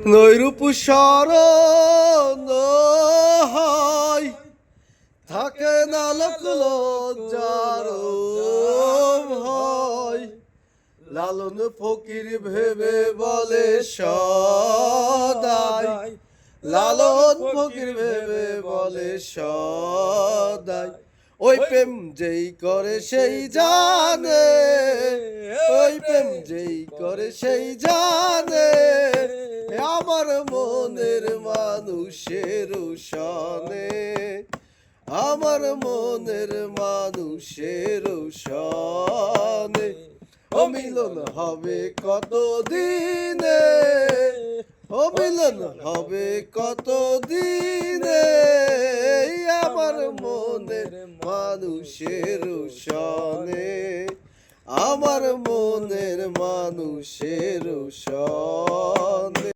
নৈরূপ শরণ হয় থাকে না লোক লজ্জার ভয় লালন ফকির ভেবে বলে সদাই লালন ফকির ভেবে বলে সদাই ওই প্রেম যেই করে সেই জানে ওই প্রেম যেই করে সেই জানে আমার মনের মানুষের সনে আমার মনের মানুষের সনে ও মিলন হবে কত দিনে ও মিলন হবে কত দিনে আমার মনের মানুষের সনে আমার মনের মানুষের সনে।